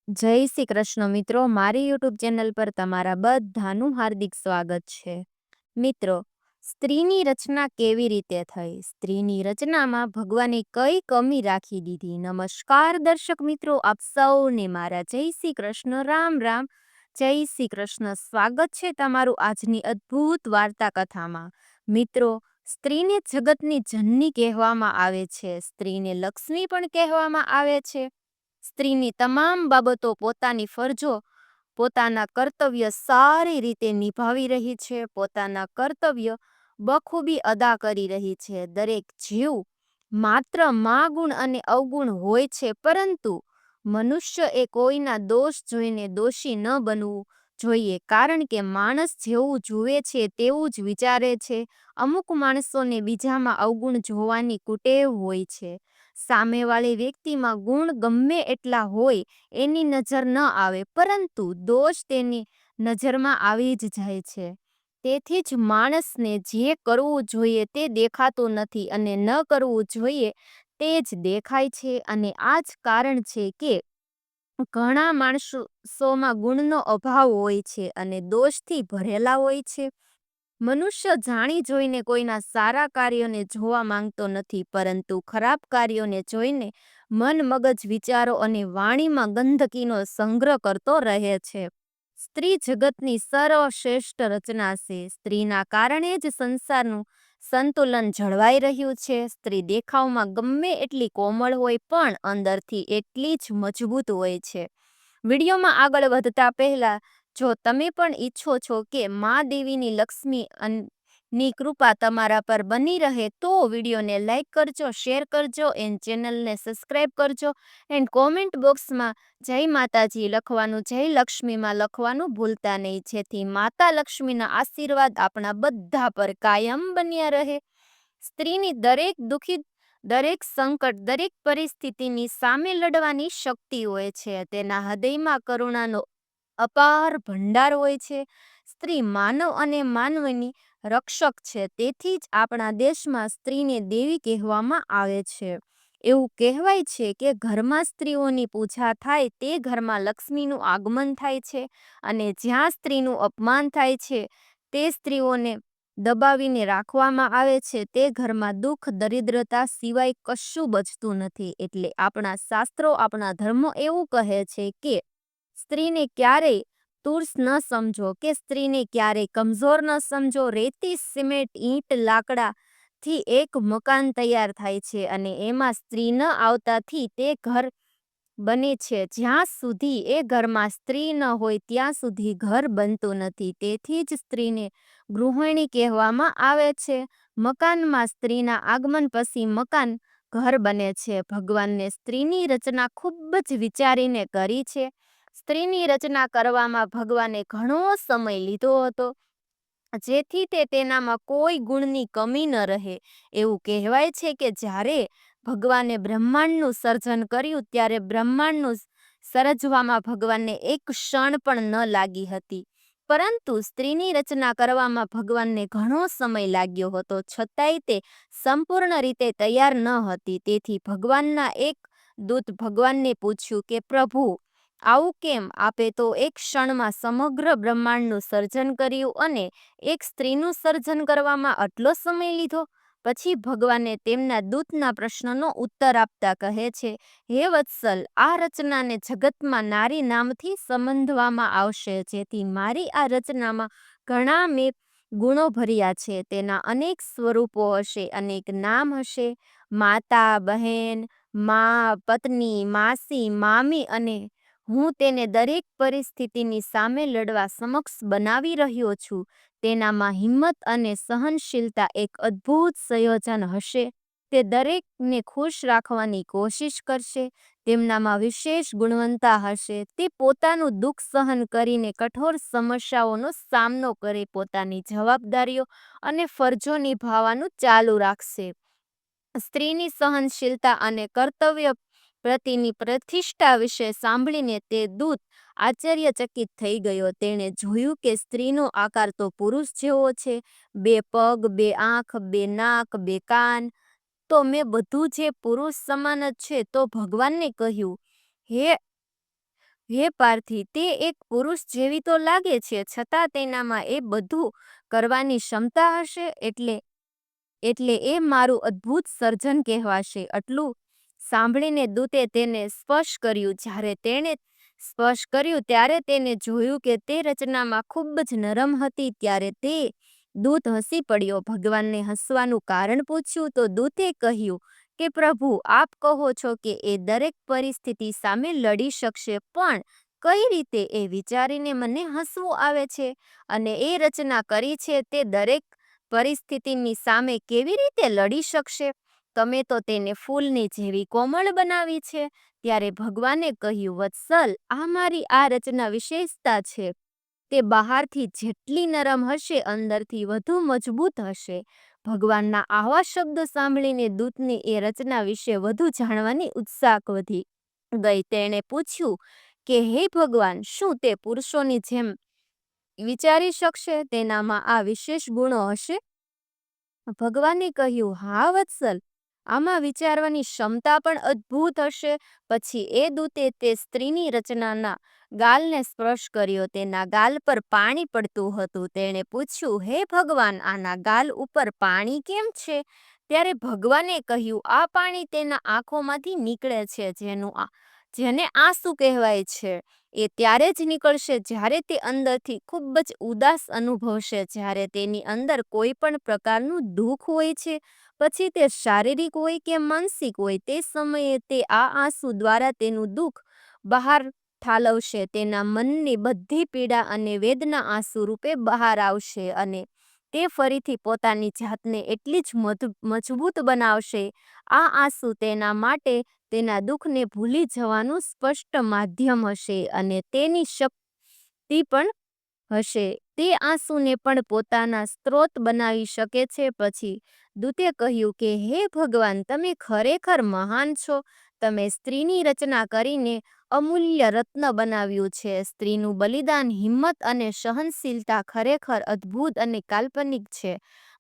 જય શ્રી કૃષ્ણ મિત્રો, મારી યુટ્યુબ ચેનલ પર તમારા બધાનું હાર્દિક સ્વાગત છે. મિત્રો, સ્ત્રીની રચના કેવી રીતે થઈ? સ્ત્રીની રચનામાં ભગવાને કઈ કમી રાખી દીધી? નમસ્કાર દર્શક મિત્રો, આપ સૌને મારા જય શ્રી કૃષ્ણ, રામ રામ. જય શ્રી કૃષ્ણ. સ્વાગત છે તમારું આજની અદ્ભુત વાર્તા કથામાં. મિત્રો, સ્ત્રીને જગતની જનની કહેવામાં આવે છે. સ્ત્રીને લક્ષ્મી પણ કહેવામાં આવે છે. સ્ત્રીની તમામ બાબતો પોતાની ફરજો, પોતાના કર્તવ્ય સારી રીતે નિભાવી રહી છે. પોતાના કર્તવ્ય બખૂબી અદા કરી રહી છે. દરેક જીવ માત્ર માં ગુણ અને અવગુણ હોય છે, પરંતુ મનુષ્ય એ કોઈના દોષ જોઈને દોષી ન બનવું જોઈએ, કારણ કે માણસ જેવું જુએ છે તેવું જ વિચારે છે. અમુક માણસોને બીજામાં અવગુણ જોવાની કુટેવ હોય છે. સામેવાળી વ્યક્તિમાં ગુણ ગમે એટલા હોય એની નજર ન આવે, પરંતુ દોષ તેની નજરમાં આવી જ જાય છે. તેથી જ માણસને જે કરવું જોઈએ તે દેખાતું નથી અને ન કરવું જોઈએ તે જ દેખાય છે. અને આ જ કારણ છે કે ઘણા માણસોમાં ગુણનો અભાવ હોય છે અને દોષથી ભરેલા હોય છે. મનુષ્ય જાણી જોઈને કોઈના સારા કાર્યોને જોવા માંગતો નથી, પરંતુ ખરાબ કાર્યોને જોઈને મન, મગજ, વિચારો અને વાણીમાં ગંદકીનો સંગ્રહ કરતો રહે છે. સ્ત્રી જગતની સર્વશ્રેષ્ઠ રચના છે. સ્ત્રીના કારણે જ સંસારનું સંતુલન જળવાઈ રહ્યું છે. સ્ત્રી દેખાવમાં ગમે એટલી કોમળ હોય પણ અંદરથી એટલી જ મજબૂત હોય છે. વિડીયોમાં આગળ વધતા પહેલા જો તમે પણ ઈચ્છો છો કે મા દેવીની લક્ષ્મી ની કૃપા તમારા પર બની રહે તો વિડીયોને લાઈક કરજો, શેર કરજો એન્ડ ચેનલને સબસ્ક્રાઈબ કરજો એન્ડ કોમેન્ટ બોક્સમાં જય માતાજી લખવાનું, જય લક્ષ્મીમાં લખવાનું ભૂલતા નહીં, જેથી માતા લક્ષ્મીના આશીર્વાદ આપણા બધા પર કાયમ બન્યા રહે. સ્ત્રીની દરેક દુઃખી, દરેક સંકટ, દરેક પરિસ્થિતિની સામે લડવાની શક્તિ હોય છે. તેના હૃદયમાં કરુણાનો અપાર ભંડાર હોય છે. સ્ત્રી માનવ અને માનવીની રક્ષક છે. તેથી જ આપણા દેશમાં સ્ત્રીને દેવી કહેવામાં આવે છે. એવું કહેવાય છે કે ઘરમાં સ્ત્રીઓની પૂજા થાય તે ઘરમાં લક્ષ્મીનું આગમન થાય છે, અને જ્યાં સ્ત્રીનું અપમાન થાય છે, તે સ્ત્રીઓને દબાવીને રાખવામાં આવે છે, તે ઘરમાં દુઃખ, દરિદ્રતા સિવાય કશું બચતું નથી. એટલે આપણા શાસ્ત્રો, આપણા ધર્મો એવું કહે છે કે સ્ત્રીને ક્યારેય તુર્સ ન સમજો, કે સ્ત્રીને ક્યારેય કમજોર ન સમજો. રેતી, સિમેન્ટ, ઈંટ, લાકડાથી એક મકાન તૈયાર થાય છે અને એમાં સ્ત્રી ન આવતાથી તે ઘર બને છે. જ્યાં સુધી એ ઘરમાં સ્ત્રી ન હોય ત્યાં સુધી ઘર બનતું નથી. તેથી જ સ્ત્રીને ગૃહિણી કહેવામાં આવે છે. મકાનમાં સ્ત્રીના આગમન પછી મકાન ઘર બને છે. ભગવાનને સ્ત્રીની રચના ખૂબ જ વિચારીને કરી છે. સ્ત્રીની રચના કરવામાં ભગવાને ઘણો સમય લીધો હતો, જેથી તેનામાં કોઈ ગુણની કમી ન રહે. એવું કહેવાય છે કે જ્યારે ભગવાને બ્રહ્માંડનું સર્જન કર્યું ત્યારે બ્રહ્માંડનું સર્જવામાં ભગવાનને એક ક્ષણ પણ ન લાગી હતી, પરંતુ સ્ત્રીની રચના કરવામાં ભગવાનને ઘણો સમય લાગ્યો હતો, છતાંય તે સંપૂર્ણ રીતે તૈયાર ન હતી. તેથી ભગવાનના એક દૂત ભગવાનને પૂછ્યું કે પ્રભુ, આવું કેમ? આપે તો એક ક્ષણમાં સમગ્ર બ્રહ્માંડનું સર્જન કર્યું અને એક સ્ત્રીનું સર્જન કરવામાં આટલો સમય લીધો? પછી ભગવાને તેમના દૂતના પ્રશ્નનો ઉત્તર આપતા કહે છે, હે વત્સલ, આ રચનાને જગતમાં નારી નામથી સંબોધવામાં આવશે, જેથી મારી આ રચનામાં ઘણા મેં ગુણો ભર્યા છે. તેના અનેક સ્વરૂપો હશે, અનેક નામ હશે: માતા, બહેન, મા, પત્ની, માસી, મામી, અને હું તેને દરેક પરિસ્થિતિની સામે લડવા સમક્ષ બનાવી રહ્યો છું. તેનામાં હિંમત અને સહનશીલતા એક અદ્ભુત સંયોજન હશે. તે દરેકને ખુશ રાખવાની કોશિશ કરશે. તેમનામાં વિશેષ ગુણવત્તા હશે. તે પોતાનું દુઃખ સહન કરીને કઠોર સમસ્યાઓનો સામનો કરે પોતાની જવાબદારીઓ અને ફરજો નિભાવવાનું ચાલુ રાખશે. સ્ત્રીની સહનશીલતા અને કર્તવ્ય પ્રતિની પ્રતિષ્ઠા વિશે સાંભળીને તે દૂત આશ્ચર્યચકિત થઈ ગયો. તેણે જોયું કે સ્ત્રીનો આકાર તો પુરુષ જેવો છે: 2 પગ, 2 આંખ, 2 નાક, 2 કાન. તો મેં બધું જે પુરુષ સમાન જ છે. તો ભગવાનને કહ્યું, હે હે પાર્થી, તે એક પુરુષ જેવી તો લાગે છે, છતાં તેનામાં એ બધું કરવાની ક્ષમતા હશે, એટલે એ મારું અદ્ભુત સર્જન કહેવાશે. આટલું સાંભળીને દૂતે તેને સ્પર્શ કર્યું. જ્યારે તેણે સ્પર્શ કર્યું ત્યારે તેને જોયું કે તે રચનામાં ખૂબ જ નરમ હતી. ત્યારે તે દૂત હસી પડ્યો. ભગવાનને હસવાનું કારણ પૂછ્યું તો દૂતે કહ્યું કે પ્રભુ, આપ કહો છો કે એ દરેક પરિસ્થિતિ સામે લડી શકશે, પણ કઈ રીતે એ વિચારીને મને હસવું આવે છે, અને એ રચના કરી છે તે દરેક પરિસ્થિતિની સામે કેવી રીતે લડી શકશે? તમે તો તેને ફૂલની જેવી કોમળ બનાવી છે. ત્યારે ભગવાને કહ્યું, વત્સલ, આ મારી આ રચના વિશેષતા છે. તે બહારથી જેટલી નરમ હશે, અંદરથી વધુ મજબૂત હશે. ભગવાનના આવા શબ્દો સાંભળીને દૂતની એ રચના વિશે વધુ જાણવાની ઉત્સાહ વધી ગઈ. તેણે પૂછ્યું કે હે ભગવાન, શું તે પુરુષોની જેમ વિચારી શકશે? તેનામાં આ વિશેષ ગુણો હશે? ભગવાને કહ્યું, હા વત્સલ, આમાં વિચારવાની ક્ષમતા પણ અદ્ભુત હશે. પછી એ દૂતે તે સ્ત્રીની રચનાના ગાલને સ્પર્શ કર્યો. તેના ગાલ પર પાણી પડતું હતું. તેણે પૂછ્યું, હે ભગવાન, આના ગાલ ઉપર પાણી કેમ છે? ત્યારે ભગવાને કહ્યું, આ પાણી તેના આંખોમાંથી નીકળે છે, જેને આંસુ કહેવાય છે. એ ત્યારે જ નીકળશે જ્યારે તે અંદરથી ખૂબ જ ઉદાસ અનુભવશે. જ્યારે તેની અંદર કોઈ પણ પ્રકારનું દુઃખ હોય છે, પછી તે શારીરિક હોય કે માનસિક હોય, તે સમયે તે આ આંસુ દ્વારા તેનું દુઃખ બહાર ઠાલવશે. તેના મનની બધી પીડા અને વેદના આંસુ રૂપે બહાર આવશે, અને તે ફરીથી પોતાની જાતને એટલી જ મજબૂત બનાવશે. આ આંસુ તેના માટે તેના દુઃખને ભૂલી જવાનું સ્પષ્ટ માધ્યમ હશે, અને તેની શક્તિ પણ હશે. તે આંસુને પણ પોતાના સ્ત્રોત બનાવી શકે છે. પછી દૂતે કહ્યું કે હે ભગવાન, તમે ખરેખર મહાન છો. તમે સ્ત્રીની રચના કરીને અમૂલ્ય રત્ન બનાવ્યું છે. સ્ત્રીનું બલિદાન, હિંમત અને સહનશીલતા ખરેખર અદ્ભુત અને કાલ્પનિક છે.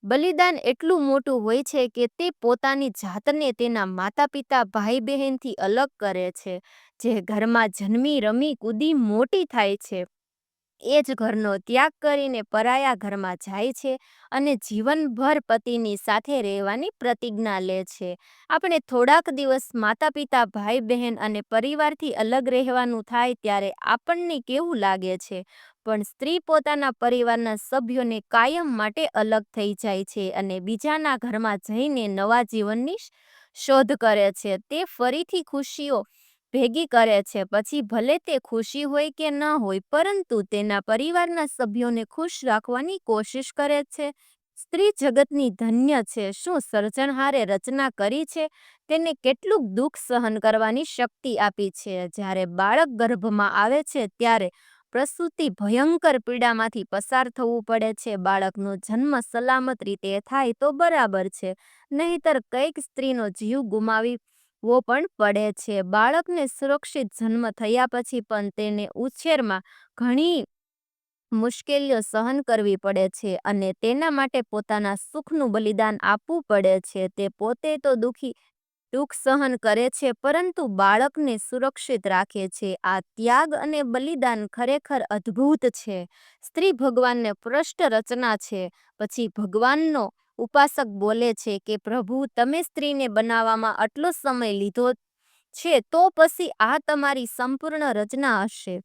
બલિદાન એટલું મોટું હોય છે કે તે પોતાની જાતને તેના માતા પિતા, ભાઈ બહેનથી અલગ કરે છે. જે ઘરમાં જન્મી રમી કૂદી મોટી થાય છે, એ જ ઘરનો ત્યાગ કરીને પરાયા ઘરમાં જાય છે અને જીવનભર પતિની સાથે રહેવાની પ્રતિજ્ઞા લે છે. આપણે થોડાક દિવસ માતા પિતા, ભાઈ બહેન અને પરિવારથી અલગ રહેવાનું થાય ત્યારે આપણને કેવું લાગે છે, પણ સ્ત્રી પોતાના પરિવારના સભ્યોને કાયમ માટે અલગ થઈ જાય છે અને બીજાના ઘરમાં જઈને નવા જીવનની શોધ કરે છે. તે ફરીથી ખુશીઓ ભેગી કરે છે. પછી ભલે તે ખુશી હોય કે ન હોય, પરંતુ તેના પરિવારના સભ્યોને ખુશ રાખવાની કોશિશ કરે છે. સ્ત્રી જગતની ધન્ય છે. શું સર્જનહારે રચના કરી છે તેને કેટલું દુઃખ સહન કરવાની શક્તિ આપી છે. જ્યારે બાળક ગર્ભમાં આવે છે ત્યારે પ્રસૂતિ ભયંકર પીડામાંથી પસાર થવું પડે છે. બાળકનો જન્મ સલામત રીતે થાય તો બરાબર છે, નહીતર કઈક સ્ત્રીનો જીવ ગુમાવવો પણ પડે છે. બાળકને સુરક્ષિત જન્મ થયા પછી પણ તેને ઉછેરમાં ઘણી મુશ્કેલીઓ સહન કરવી પડે છે અને તેના માટે પોતાના સુખનું બલિદાન આપવું પડે છે. તે પોતે તો દુઃખ સહન કરે છે, પરંતુ બાળકને સુરક્ષિત રાખે છે. આ ત્યાગ અને બલિદાન ખરેખર અદ્ભુત છે. સ્ત્રી ભગવાનને પૃષ્ઠ રચના છે. પછી ભગવાનનો ઉપાસક બોલે છે કે પ્રભુ, તમે સ્ત્રીને બનાવવામાં આટલો સમય લીધો છે, તો પછી આ તમારી સંપૂર્ણ રચના હશે.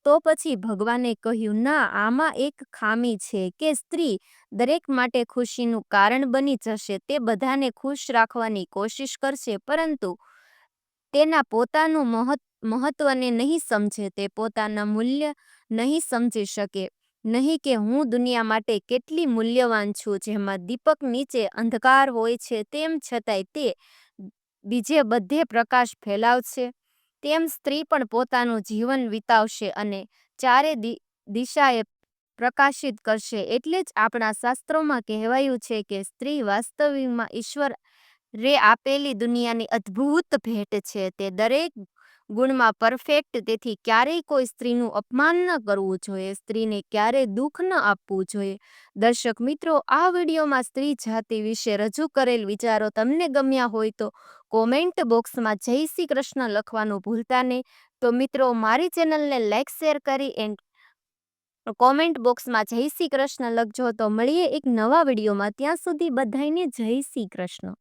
તો પછી ભગવાને કહ્યું, ના, આમાં એક ખામી છે કે સ્ત્રી દરેક માટે ખુશીનું કારણ બની જશે. તે બધાને ખુશ રાખવાની કોશિશ કરશે, પરંતુ તેના પોતાનું મહત્વને નહીં સમજે. તે પોતાના મૂલ્ય નહીં સમજી શકે, નહીં કે હું દુનિયા માટે કેટલી મૂલ્યવાન છું. જેમાં દીપક નીચે અંધકાર હોય છે, તેમ છતાંય તે બીજે બધે પ્રકાશ ફેલાવશે, તેમ સ્ત્રી પણ પોતાનું જીવન વિતાવશે અને ચારે દિશાએ પ્રકાશિત કરશે. એટલે જ આપણા શાસ્ત્રોમાં કહેવાયું છે કે સ્ત્રી વાસ્તવિકમાં ઈશ્વરે આપેલી દુનિયાની અદ્ભુત ભેટ છે. તે દરેક ગુણમાં પરફેક્ટ, તેથી ક્યારેય કોઈ સ્ત્રીનું અપમાન ન કરવું જોઈએ, સ્ત્રીને ક્યારેય દુઃખ ન આપવું જોઈએ. દર્શક મિત્રો, આ વિડીયોમાં સ્ત્રી જાતિ વિશે રજૂ કરેલ વિચારો તમને ગમ્યા હોય તો કોમેન્ટ બોક્સમાં જય શ્રી કૃષ્ણ લખવાનું ભૂલતા નહીં. તો મિત્રો, મારી ચેનલને લાઈક શેર કરી એન્ડ કોમેન્ટ બોક્સમાં જય શ્રી કૃષ્ણ લખજો. તો મળીએ એક નવા વિડીયોમાં. ત્યાં સુધી બધાને જય શ્રી કૃષ્ણ.